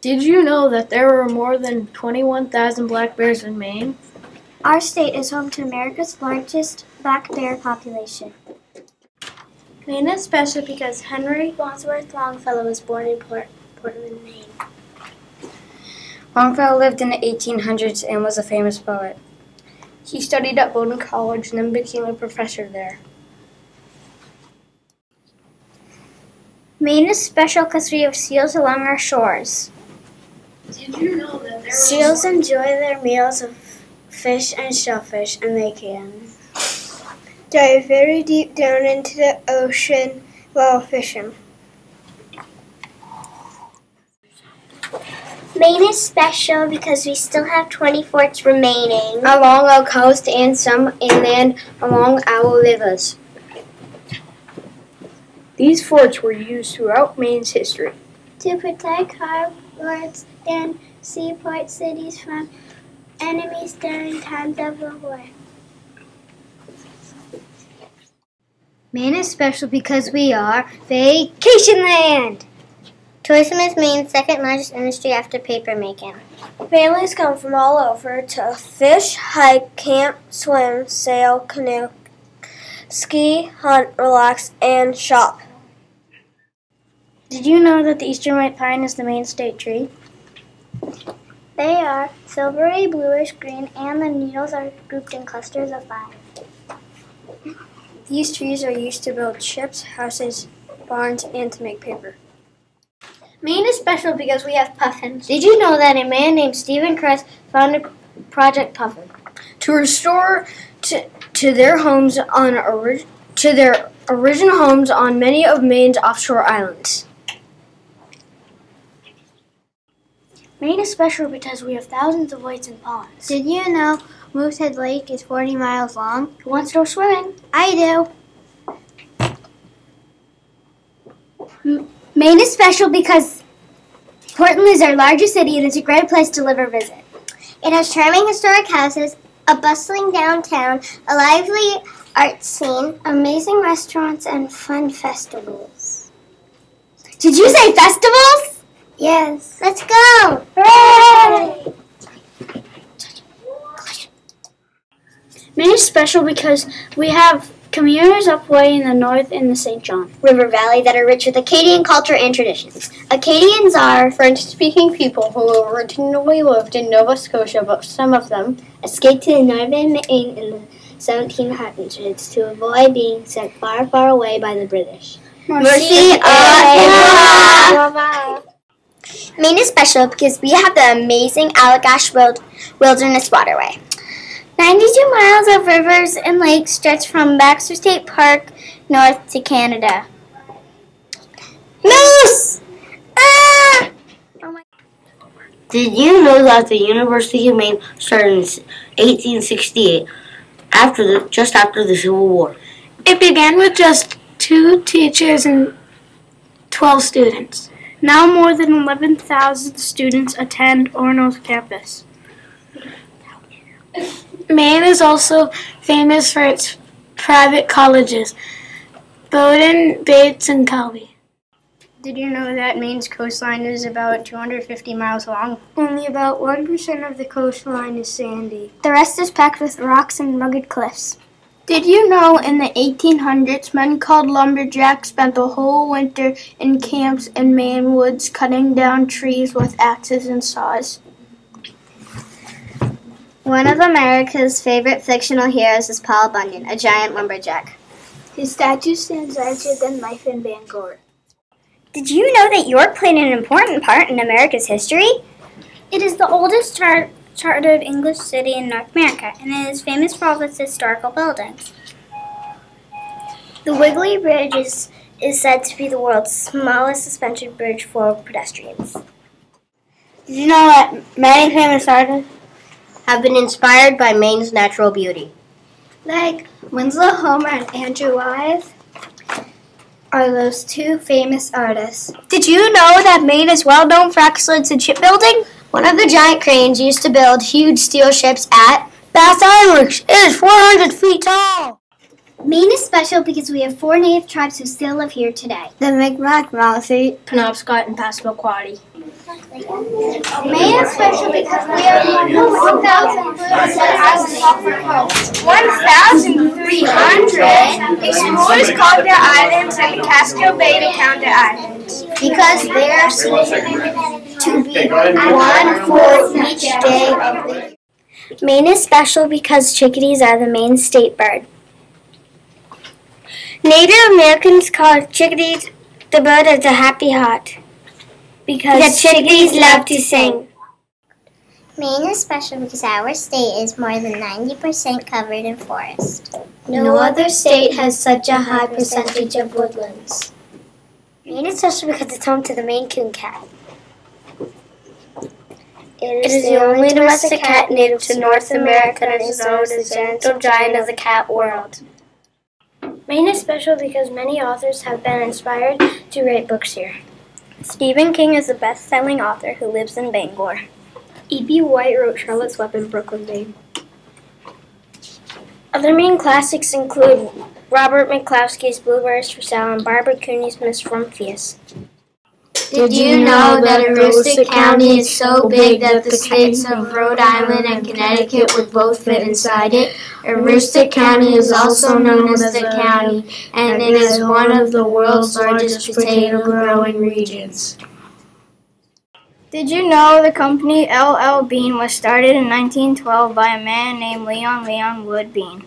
Did you know that there are more than 21,000 black bears in Maine? Our state is home to America's largest black bear population. Maine is special because Henry Wadsworth Longfellow was born in Portland, Maine. Longfellow lived in the 1800s and was a famous poet. He studied at Bowdoin College and then became a professor there. Maine is special because we have seals along our shores. Did you know that Seals enjoy their meals of fish and shellfish, and they can dive very deep down into the ocean while fishing. Maine is special because we still have 20 forts remaining Along our coast and some inland along our rivers. These forts were used throughout Maine's history to protect harbors and seaport cities from enemies during times of war. Maine is special because we are vacation land. Tourism is Maine's second largest industry after paper making. Families come from all over to fish, hike, camp, swim, sail, canoe, ski, hunt, relax, and shop. Did you know that the eastern white pine is the Maine state tree? They are silvery, bluish, green, and the needles are grouped in clusters of 5. These trees are used to build ships, houses, barns, and to make paper. Maine is special because we have puffins. Did you know that a man named Stephen Crest founded Project Puffin to restore to their original homes on many of Maine's offshore islands? Maine is special because we have thousands of lakes and ponds. Did you know Moosehead Lake is 40 miles long? Who wants to go swimming? I do. Maine is special because Portland is our largest city and it's a great place to live or visit. It has charming historic houses, a bustling downtown, a lively art scene, amazing restaurants, and fun festivals. Did you say festivals? Yes. Let's go! Hooray! Maine is special because we have communities up way in the north in the St. John River Valley that are rich with Acadian culture and traditions. Acadians are French-speaking people who originally lived in Nova Scotia, but some of them escaped to northern Maine in the 1700s to avoid being sent far, far away by the British. Merci. Maine is special because we have the amazing Allagash Wilderness Waterway. 92 miles of rivers and lakes stretch from Baxter State Park north to Canada. Moose! Ah! Did you know that the University of Maine started in 1868, just after the Civil War? It began with just 2 teachers and 12 students. Now more than 11,000 students attend Orono's campus. Maine is also famous for its private colleges, Bowdoin, Bates, and Colby. Did you know that Maine's coastline is about 250 miles long? Only about 1% of the coastline is sandy. The rest is packed with rocks and rugged cliffs. Did you know in the 1800s, men called lumberjacks spent the whole winter in camps in Maine woods cutting down trees with axes and saws? One of America's favorite fictional heroes is Paul Bunyan, a giant lumberjack. His statue stands larger than life in Bangor. Did you know that York played an important part in America's history? It is the oldest chartered English city in North America, and it is famous for all its historical buildings. The Wiggly Bridge is said to be the world's smallest suspension bridge for pedestrians. Did you know that many famous artists Have been inspired by Maine's natural beauty. Like Winslow Homer and Andrew Wyeth are those 2 famous artists. Did you know that Maine is well known for excellence in shipbuilding? One of the giant cranes used to build huge steel ships at Bass Iron Works is 400 feet tall. Maine is special because we have 4 native tribes who still live here today. The Mi'kmaq, Maliseet, Penobscot, and Passamaquoddy. Maine is special because we have 1,300 explorers called the islands and Castile Bay to count the islands. because they are to be one for each day of the year. Maine is special because chickadees are the Maine state bird. Native Americans call chickadees the bird of the happy heart because chickadees love to sing. Maine is special because our state is more than 90% covered in forest. No other state has such a high percentage of woodlands. Maine is special because it's home to the Maine coon cat. It is the only domestic cat native to North America and is known as the gentle giant of the cat world. Maine is special because many authors have been inspired to write books here. Stephen King is a best-selling author who lives in Bangor. E.B. White wrote Charlotte's Web in Brooklyn, Maine. Other Maine classics include Robert McCloskey's Blueberries for Sale and Barbara Cooney's Miss Rumphius. Did you know that Aroostook County is so big that the states of Rhode Island and Connecticut would both fit inside it? Aroostook County is also known as the county, and it is one of the world's largest potato growing regions. Did you know the company L.L. Bean was started in 1912 by a man named Leon Wood Bean?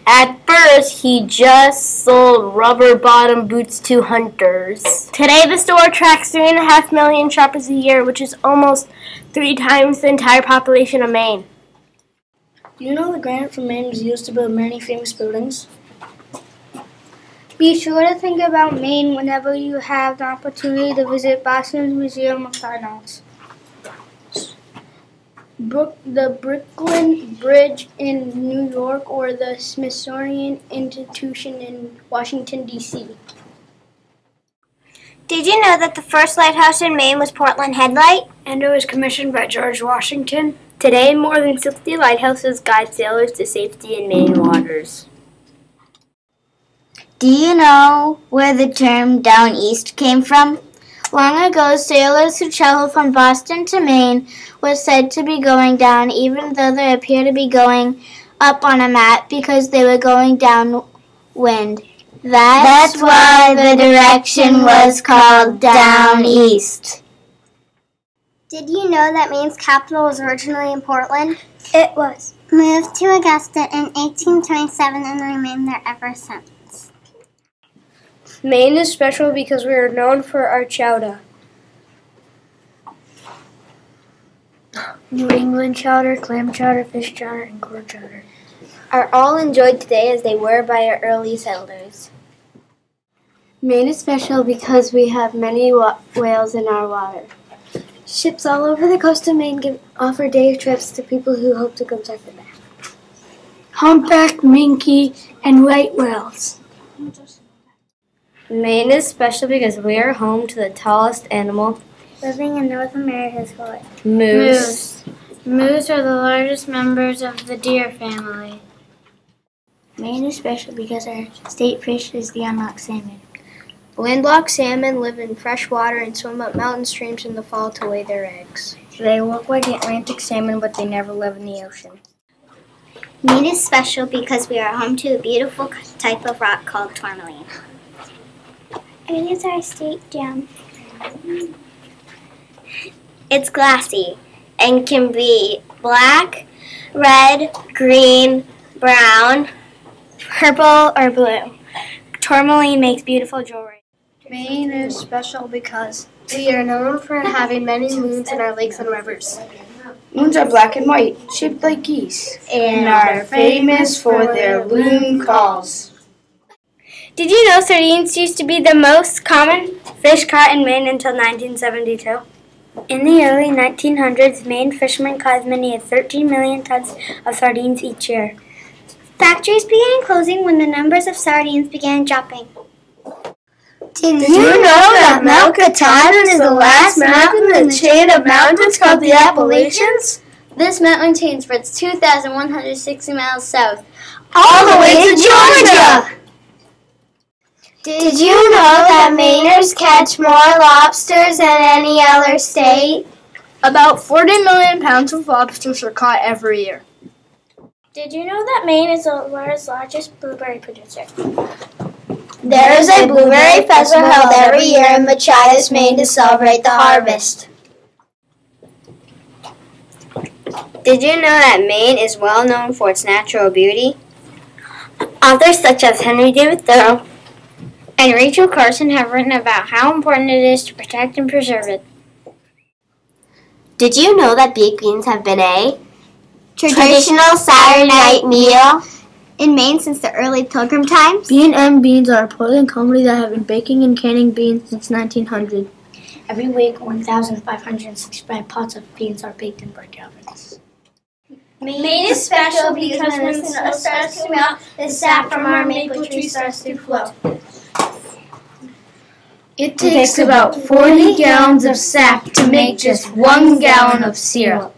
At first, he just sold rubber-bottom boots to hunters. Today, the store attracts 3.5 million shoppers a year, which is almost 3 times the entire population of Maine. Do you know the granite from Maine was used to build many famous buildings? Be sure to think about Maine whenever you have the opportunity to visit Boston's Museum of Fine Arts. The Brooklyn Bridge in New York, or the Smithsonian Institution in Washington, D.C. Did you know that the first lighthouse in Maine was Portland Headlight? And it was commissioned by George Washington. Today, more than 60 lighthouses guide sailors to safety in Maine waters. Do you know where the term down east came from? Long ago, sailors who traveled from Boston to Maine were said to be going down, even though they appear to be going up on a map because they were going downwind. That's why the direction was called down east. Did you know that Maine's capital was originally in Portland? It was. Moved to Augusta in 1827 and remained there ever since. Maine is special because we are known for our chowder. New England chowder, clam chowder, fish chowder, and corn chowder are all enjoyed today as they were by our early settlers. Maine is special because we have many whales in our water. Ships all over the coast of Maine offer day trips to people who hope to come check them out. Humpback, minke, and white whales. Maine is special because we are home to the tallest animal Living in North America's forest. Moose. Moose are the largest members of the deer family. Maine is special because our state fish is the unlocked salmon. Landlocked salmon live in fresh water and swim up mountain streams in the fall to lay their eggs. They look like Atlantic salmon, but they never live in the ocean. Maine is special because we are home to a beautiful type of rock called tourmaline. It is our state gem. It's glassy and can be black, red, green, brown, purple, or blue. Tourmaline makes beautiful jewelry. Maine is special because we are known for having many moons in our lakes and rivers. Moons are black and white, shaped like geese, and are famous for their loon calls. Did you know sardines used to be the most common fish caught in Maine until 1972? In the early 1900s, Maine fishermen caught as many as 13 million tons of sardines each year. Factories began closing when the numbers of sardines began dropping. Did you know that Mount Katahdin is the last mountain in the chain of mountains called the Appalachians? This mountain chain spreads 2,160 miles south, All the way to Georgia! Did you know that Mainers catch more lobsters than any other state? About 40 million pounds of lobsters are caught every year. Did you know that Maine is the world's largest blueberry producer? There is a blueberry festival held every year in Machias, Maine to celebrate the harvest. Did you know that Maine is well known for its natural beauty? Authors such as Henry David Thoreau and Rachel Carson have written about how important it is to protect and preserve it. Did you know that baked beans have been a Traditional Saturday night meal in Maine since the early Pilgrim times? B&M Beans are a Portland company that have been baking and canning beans since 1900. Every week, 1,565 pots of beans are baked in brick ovens. Maine is special because when the snow starts to melt, the sap from our maple tree starts to flow. It takes about 40 gallons of sap to make just 1 gallon of syrup.